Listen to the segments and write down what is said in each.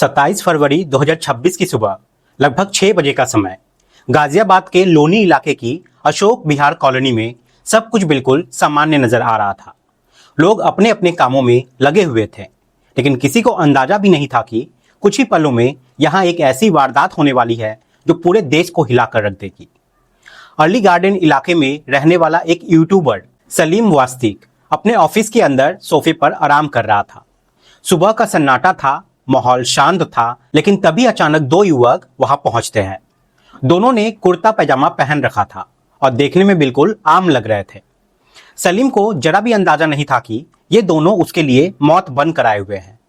27 फरवरी 2026 की सुबह लगभग 6 बजे का समय गाजियाबाद के लोनी इलाके की अशोक विहार कॉलोनी में सब कुछ बिल्कुल सामान्य नजर आ रहा था। लोग अपने अपने कामों में लगे हुए थे, लेकिन किसी को अंदाजा भी नहीं था कि कुछ ही पलों में यहाँ एक ऐसी वारदात होने वाली है जो पूरे देश को हिलाकर रख देगी। अर्ली गार्डन इलाके में रहने वाला एक यूट्यूबर सलीम वास्तिक अपने ऑफिस के अंदर सोफे पर आराम कर रहा था। सुबह का सन्नाटा था, माहौल शांत था, लेकिन तभी अचानक दो युवक वहां पहुंचते हैं। दोनों ने कुर्ता पैजामा पहन रखा था और देखने में बिल्कुल आम लग रहे थे। सलीम को जरा भी अंदाजा नहीं था कि ये दोनों उसके लिए मौत बन कर आए हुए हैं।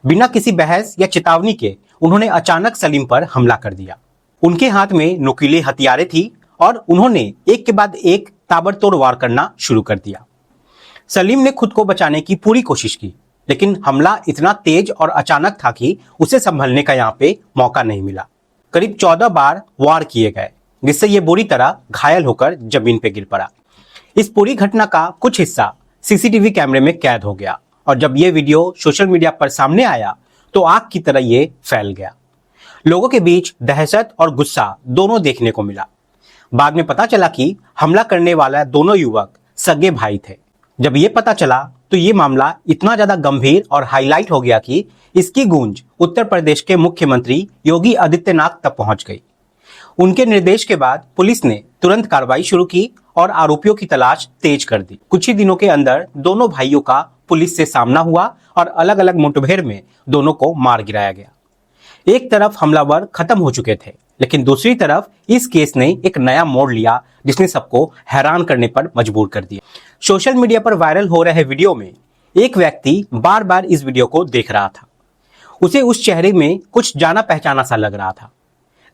बिना किसी बहस या चेतावनी के उन्होंने अचानक सलीम पर हमला कर दिया। उनके हाथ में नुकीली हथियारें थी और उन्होंने एक के बाद एक ताबड़तोड़ वार करना शुरू कर दिया। सलीम ने खुद को बचाने की पूरी कोशिश की, लेकिन हमला इतना तेज और अचानक था कि उसे संभलने का यहाँ पे मौका नहीं मिला। करीब 14 बार वार किए गए, जिससे ये बुरी तरह घायल होकर जमीन पे गिर पड़ा। इस पूरी घटना का कुछ हिस्सा सीसीटीवी कैमरे में कैद हो गया और जब ये वीडियो सोशल मीडिया पर सामने आया तो आग की तरह ये फैल गया। लोगों के बीच दहशत और गुस्सा दोनों देखने को मिला। बाद में पता चला कि हमला करने वाला दोनों युवक सगे भाई थे। जब ये पता चला तो ये मामला इतना ज्यादा गंभीर और हाईलाइट हो गया कि इसकी गूंज उत्तर प्रदेश के मुख्यमंत्री योगी आदित्यनाथ तक पहुंच गई। उनके निर्देश के बाद पुलिस ने तुरंत कार्रवाई शुरू की और आरोपियों की तलाश तेज कर दी। कुछ ही दिनों के अंदर दोनों भाइयों का पुलिस से सामना हुआ और अलग अलग मुठभेड़ में दोनों को मार गिराया गया। एक तरफ हमलावर खत्म हो चुके थे, लेकिन दूसरी तरफ इस केस ने एक नया मोड़ लिया जिसने सबको हैरान करने पर मजबूर कर दिया। सोशल मीडिया पर वायरल हो रहे वीडियो में एक व्यक्ति बार बार इस वीडियो को देख रहा था। उसे उस चेहरे में कुछ जाना पहचाना सा लग रहा था।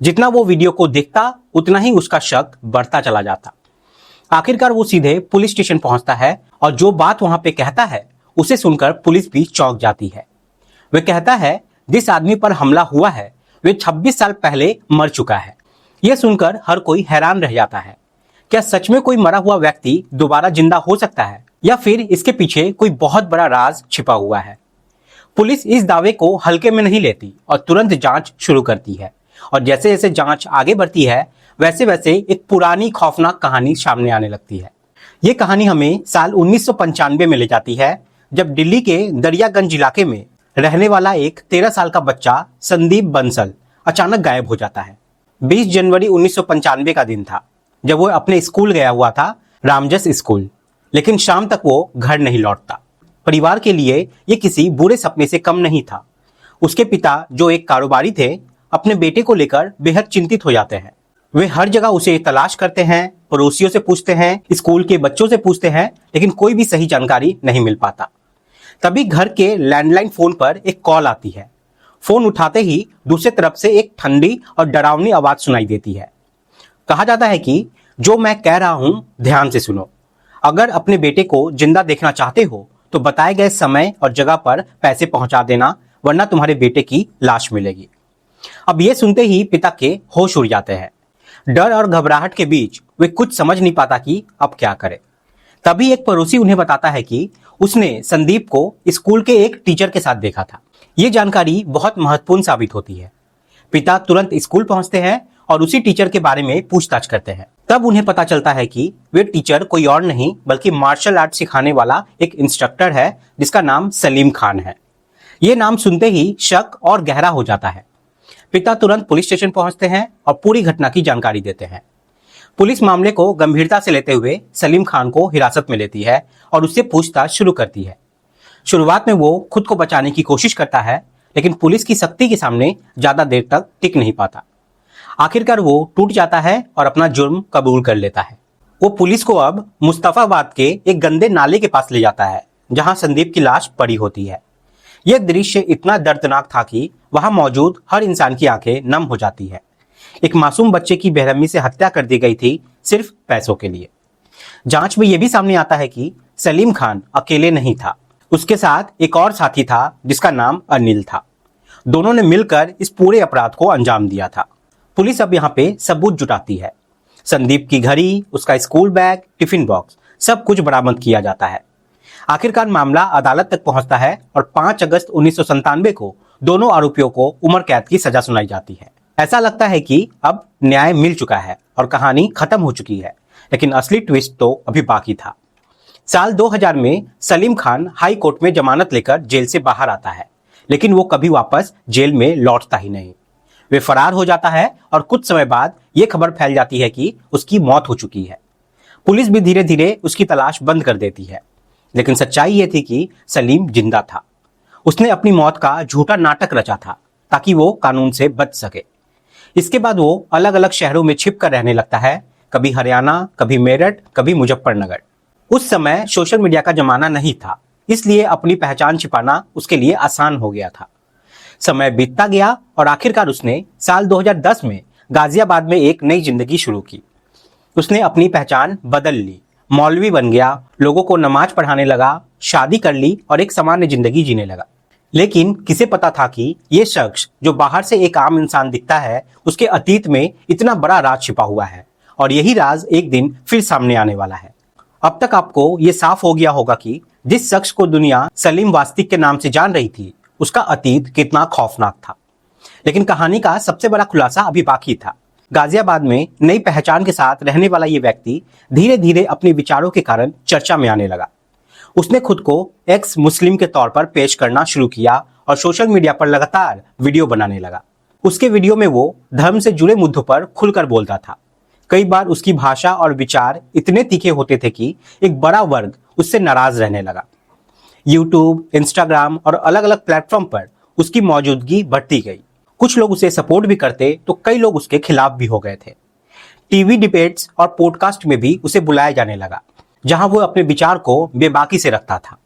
जितना वो वीडियो को देखता उतना ही उसका शक बढ़ता चला जाता। आखिरकार वो सीधे पुलिस स्टेशन पहुंचता है और जो बात वहां पे कहता है उसे सुनकर पुलिस भी चौंक जाती है। वह कहता है जिस आदमी पर हमला हुआ है वे 26 साल पहले मर चुका है। यह सुनकर हर कोई हैरान रह जाता है। क्या सच में कोई मरा हुआ व्यक्ति दोबारा जिंदा हो सकता है या फिर इसके पीछे कोई बहुत बड़ा राज छिपा हुआ है? पुलिस इस दावे को हल्के में नहीं लेती और तुरंत जांच शुरू करती है और जैसे जैसे जांच आगे बढ़ती है वैसे वैसे एक पुरानी खौफनाक कहानी सामने आने लगती है। ये कहानी हमें साल 1995 में ले जाती है, जब दिल्ली के दरियागंज इलाके में रहने वाला एक 13 साल का बच्चा संदीप बंसल अचानक गायब हो जाता है। 20 जनवरी 1995 का दिन था, जब वो अपने स्कूल गया हुआ था, रामजस स्कूल, लेकिन शाम तक वो घर नहीं लौटता। परिवार के लिए ये किसी बुरे सपने से कम नहीं था। उसके पिता, जो एक कारोबारी थे, अपने बेटे को लेकर बेहद चिंतित हो जाते हैं। वे हर जगह उसे तलाश करते हैं, पड़ोसियों से पूछते हैं, स्कूल के बच्चों से पूछते हैं, लेकिन कोई भी सही जानकारी नहीं मिल पाता। तभी घर के लैंडलाइन फोन पर एक कॉल आती है। फोन उठाते ही दूसरी तरफ से एक ठंडी और डरावनी आवाज सुनाई देती है। कहा जाता है कि जो मैं कह रहा हूं ध्यान से सुनो। अगर अपने बेटे को जिंदा देखना चाहते हो तो बताए गए समय और जगह पर पैसे पहुंचा देना, वरना तुम्हारे बेटे की लाश मिलेगी। अब यह सुनते ही पिता के होश उड़ जाते हैं। डर और घबराहट के बीच वे कुछ समझ नहीं पाता कि अब क्या करे। तभी एक पड़ोसी उन्हें बताता है कि उसने संदीप को स्कूल के एक टीचर के साथ देखा था। ये जानकारी बहुत महत्वपूर्ण साबित होती है। पिता तुरंत स्कूल पहुंचते हैं और उसी टीचर के बारे में पूछताछ करते हैं। तब उन्हें पता चलता है कि वे टीचर कोई और नहीं बल्कि मार्शल आर्ट सिखाने वाला एक इंस्ट्रक्टर है जिसका नाम सलीम खान है। ये नाम सुनते ही शक और गहरा हो जाता है। पिता तुरंत पुलिस स्टेशन पहुंचते हैं और पूरी घटना की जानकारी देते हैं। पुलिस मामले को गंभीरता से लेते हुए सलीम खान को हिरासत में लेती है और उससे पूछताछ शुरू करती है। शुरुआत में वो खुद को बचाने की कोशिश करता है, लेकिन पुलिस की सख्ती के सामने ज्यादा देर तक टिक नहीं पाता। आखिरकार वो टूट जाता है और अपना जुर्म कबूल कर लेता है। वो पुलिस को अब मुस्तफाबाद के एक गंदे नाले के पास ले जाता है, जहां संदीप की लाश पड़ी होती है। यह दृश्य इतना दर्दनाक था कि वहां मौजूद हर इंसान की आंखें नम हो जाती है। एक मासूम बच्चे की बेरहमी से हत्या कर दी गई थी, सिर्फ पैसों के लिए। जांच में यह भी सामने आता है कि सलीम खान अकेले नहीं था, उसके साथ एक और साथी था जिसका नाम अनिल था। दोनों ने मिलकर इस पूरे अपराध को अंजाम दिया था। पुलिस अब यहाँ पे सबूत जुटाती है। संदीप की घड़ी, उसका स्कूल बैग, टिफिन बॉक्स, सब कुछ बरामद किया जाता है। आखिरकार मामला अदालत तक पहुंचता है और 5 अगस्त 1997 को दोनों आरोपियों को उम्र कैद की सजा सुनाई जाती है। ऐसा लगता है कि अब न्याय मिल चुका है और कहानी खत्म हो चुकी है, लेकिन असली ट्विस्ट तो अभी बाकी था। साल 2000 में सलीम खान हाई कोर्ट में जमानत लेकर जेल से बाहर आता है, लेकिन वो कभी वापस जेल में लौटता ही नहीं। वे फरार हो जाता है और कुछ समय बाद ये खबर फैल जाती है कि उसकी मौत हो चुकी है। पुलिस भी धीरे धीरे उसकी तलाश बंद कर देती है, लेकिन सच्चाई ये थी कि सलीम जिंदा था। उसने अपनी मौत का झूठा नाटक रचा था ताकि वो कानून से बच सके। इसके बाद वो अलग अलग शहरों में छिप कर रहने लगता है, कभी हरियाणा, कभी मेरठ, कभी मुजफ्फरनगर। उस समय सोशल मीडिया का जमाना नहीं था, इसलिए अपनी पहचान छिपाना उसके लिए आसान हो गया था। समय बीतता गया और आखिरकार उसने साल 2010 में गाजियाबाद में एक नई जिंदगी शुरू की। उसने अपनी पहचान बदल ली, मौलवी बन गया, लोगों को नमाज पढ़ाने लगा, शादी कर ली और एक सामान्य जिंदगी जीने लगा। लेकिन किसे पता था कि ये शख्स जो बाहर से एक आम इंसान दिखता है, उसके अतीत में इतना बड़ा राज छिपा हुआ है और यही राज एक दिन फिर सामने आने वाला है। अब तक आपको ये साफ हो गया होगा कि जिस शख्स को दुनिया सलीम वास्तिक के नाम से जान रही थी, उसका अतीत कितना खौफनाक था। लेकिन कहानी का सबसे बड़ा खुलासा अभी बाकी था। गाजियाबाद में नई पहचान के साथ रहने वाला ये व्यक्ति धीरे धीरे अपने विचारों के कारण चर्चा में आने लगा। उसने खुद को एक्स मुस्लिम के तौर पर पेश करना शुरू किया और सोशल मीडिया पर लगातार वीडियो बनाने लगा। उसके वीडियो में वो धर्म से जुड़े मुद्दों पर खुलकर बोलता था। कई बार उसकी भाषा और विचार इतने तीखे होते थे कि एक बड़ा वर्ग उससे नाराज रहने लगा। यूट्यूब, इंस्टाग्राम और अलग अलग प्लेटफॉर्म पर उसकी मौजूदगी बढ़ती गई। कुछ लोग उसे सपोर्ट भी करते तो कई लोग उसके खिलाफ भी हो गए थे। टीवी डिबेट्स और पॉडकास्ट में भी उसे बुलाया जाने लगा, जहां वो अपने विचार को बेबाकी से रखता था।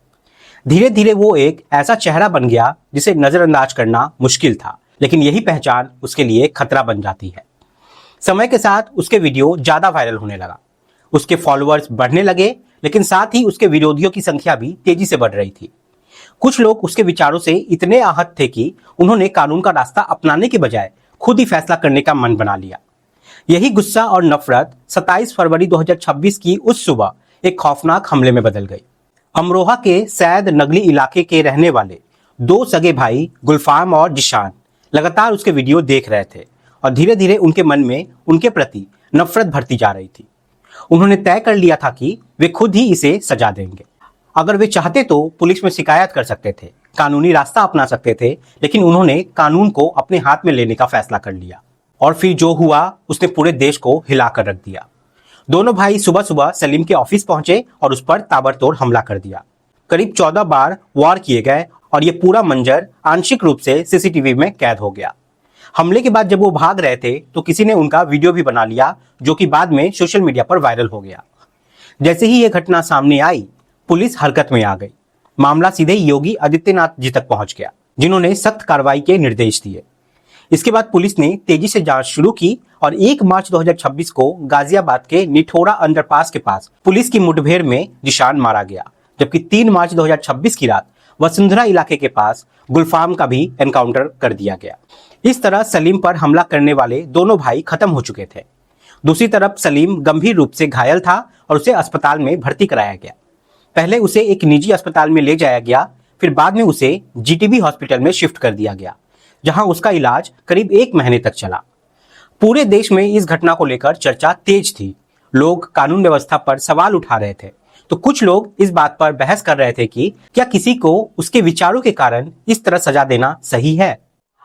धीरे धीरे वो एक ऐसा चेहरा बन गया जिसे नजरअंदाज करना मुश्किल था, लेकिन यही पहचान उसके लिए खतरा बन जाती है। समय के साथ उसके वीडियो ज्यादा वायरल होने लगा, उसके फॉलोअर्स बढ़ने लगे, लेकिन साथ ही उसके विरोधियों की संख्या भी तेजी से बढ़ रही थी। कुछ लोग उसके विचारों से इतने आहत थे कि उन्होंने कानून का रास्ता अपनाने के बजाय खुद ही फैसला करने का मन बना लिया। यही गुस्सा और नफरत 27 फरवरी 2026 की उस सुबह एक खौफनाक हमले में बदल गई। अमरोहा के सैद नगली इलाके के रहने वाले दो सगे भाई गुलफाम और जिशान लगातार उसके वीडियो देख रहे थे और धीरे धीरे उनके मन में उनके प्रति नफरत भरती जा रही थी। उन्होंने तय कर लिया था कि वे खुद ही इसे सजा देंगे। अगर वे चाहते तो पुलिस में शिकायत कर सकते थे, कानूनी रास्ता अपना सकते थे, लेकिन उन्होंने कानून को अपने हाथ में लेने का फैसला कर लिया। और फिर जो हुआ उसने पूरे देश को हिलाकर रख दिया। दोनों भाई सुबह सुबह सलीम के ऑफिस पहुंचे और उस पर ताबड़तोड़ हमला कर दिया। करीब 14 बार वार किए गए और ये पूरा मंजर आंशिक रूप से सीसीटीवी में कैद हो गया। हमले के बाद जब वो भाग रहे थे तो किसी ने उनका वीडियो भी बना लिया, जो कि बाद में सोशल मीडिया पर वायरल हो गया। जैसे ही ये घटना सामने आई, पुलिस हरकत में आ गई। मामला सीधे योगी आदित्यनाथ जी तक पहुंच गया, जिन्होंने सख्त कार्रवाई के निर्देश दिए। इसके बाद पुलिस ने तेजी से जांच शुरू की और 1 मार्च 2026 को गाजियाबाद के निठोरा अंडरपास के पास पुलिस की मुठभेड़ में जिशान मारा गया, जबकि 3 मार्च 2026 की रात वसुंधरा इलाके के पास गुलफाम का भी एनकाउंटर कर दिया गया। इस तरह सलीम पर हमला करने वाले दोनों भाई खत्म हो चुके थे। दूसरी तरफ सलीम गंभीर रूप से घायल था और उसे अस्पताल में भर्ती कराया गया। पहले उसे एक निजी अस्पताल में ले जाया गया, फिर बाद में उसे जीटीबी हॉस्पिटल में शिफ्ट कर दिया गया, जहां उसका इलाज करीब 1 महीने तक चला। पूरे देश में इस घटना को लेकर चर्चा तेज थी। लोग कानून व्यवस्था पर सवाल उठा रहे थे, तो कुछ लोग इस बात पर बहस कर रहे थे कि क्या किसी को उसके विचारों के कारण इस तरह सजा देना सही है।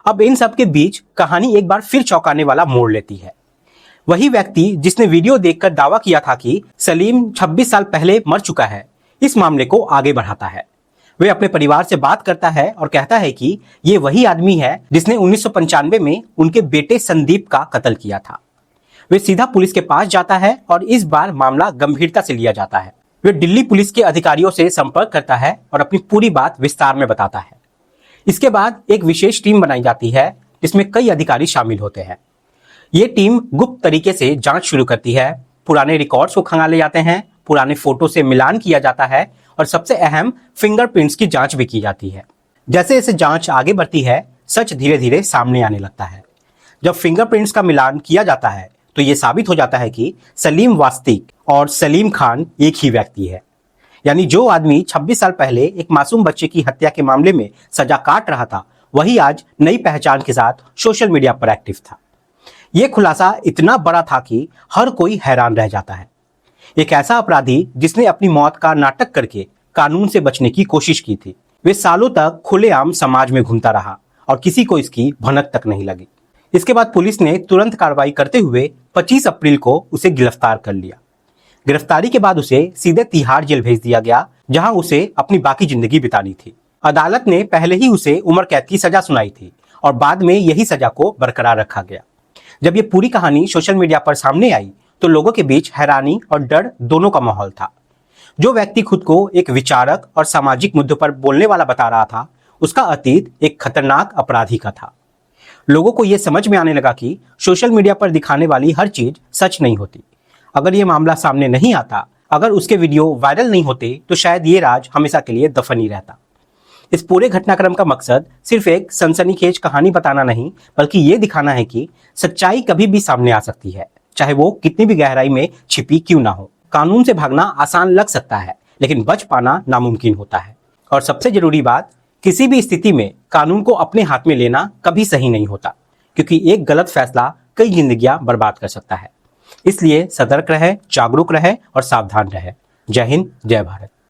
अब इन सब के बीच कहानी एक बार फिर चौंकाने वाला मोड़ लेती है। वही व्यक्ति जिसने वीडियो देखकर दावा किया था कि सलीम 26 साल पहले मर चुका है, इस मामले को आगे बढ़ाता है। वे अपने परिवार से बात करता है और कहता है कि ये वही आदमी है जिसने 1995 में उनके बेटे संदीप का कत्ल किया था। वे सीधा पुलिस के पास जाता है और इस बार मामला गंभीरता से लिया जाता है। वे दिल्ली पुलिस के अधिकारियों से संपर्क करता है और अपनी पूरी बात विस्तार में बताता है। इसके बाद एक विशेष टीम बनाई जाती है जिसमें कई अधिकारी शामिल होते हैं। ये टीम गुप्त तरीके से जांच शुरू करती है। पुराने रिकॉर्ड्स को खंगाले जाते हैं, पुराने फोटो से मिलान किया जाता है और सबसे अहम फिंगरप्रिंट्स की जांच भी की जाती है। जैसे जैसे जांच आगे बढ़ती है, सच धीरे धीरे सामने आने लगता है। जब फिंगरप्रिंट्स का मिलान किया जाता है तो यह साबित हो जाता है कि सलीम वास्तिक और सलीम खान एक ही व्यक्ति है। यानी जो आदमी 26 साल पहले एक मासूम बच्चे की हत्या के मामले में सजा काट रहा था, वही आज नई पहचान के साथ सोशल मीडिया पर एक्टिव था। यह खुलासा इतना बड़ा था कि हर कोई हैरान रह जाता है। एक ऐसा अपराधी जिसने अपनी मौत का नाटक करके कानून से बचने की कोशिश की थी, वे सालों तक खुलेआम समाज में घूमता रहा और किसी को इसकी भनक तक नहीं लगी। इसके बाद पुलिस ने तुरंत कार्रवाई करते हुए 25 अप्रैल को उसे गिरफ्तार कर लिया। गिरफ्तारी के बाद उसे सीधे तिहाड़ जेल भेज दिया गया, जहां उसे अपनी बाकी जिंदगी बितानी थी। अदालत ने पहले ही उसे उम्र कैद की सजा सुनाई थी और बाद में यही सजा को बरकरार रखा गया। जब ये पूरी कहानी सोशल मीडिया पर सामने आई तो लोगों के बीच हैरानी और डर दोनों का माहौल था। जो व्यक्ति खुद को एक विचारक और सामाजिक मुद्दों पर बोलने वाला बता रहा था, उसका अतीत एक खतरनाक अपराधी का था। लोगों को यह समझ में आने लगा कि सोशल मीडिया पर दिखाने वाली हर चीज सच नहीं होती। अगर यह मामला सामने नहीं आता, अगर उसके वीडियो वायरल नहीं होते, तो शायद ये राज हमेशा के लिए दफन ही रहता। इस पूरे घटनाक्रम का मकसद सिर्फ एक सनसनीखेज कहानी बताना नहीं, बल्कि ये दिखाना है कि सच्चाई कभी भी सामने आ सकती है, चाहे वो कितनी भी गहराई में छिपी क्यों ना हो। कानून से भागना आसान लग सकता है, लेकिन बच पाना नामुमकिन होता है। और सबसे जरूरी बात, किसी भी स्थिति में कानून को अपने हाथ में लेना कभी सही नहीं होता, क्योंकि एक गलत फैसला कई जिंदगियां बर्बाद कर सकता है। इसलिए सतर्क रहे, जागरूक रहे और सावधान रहे। जय हिंद, जय भारत।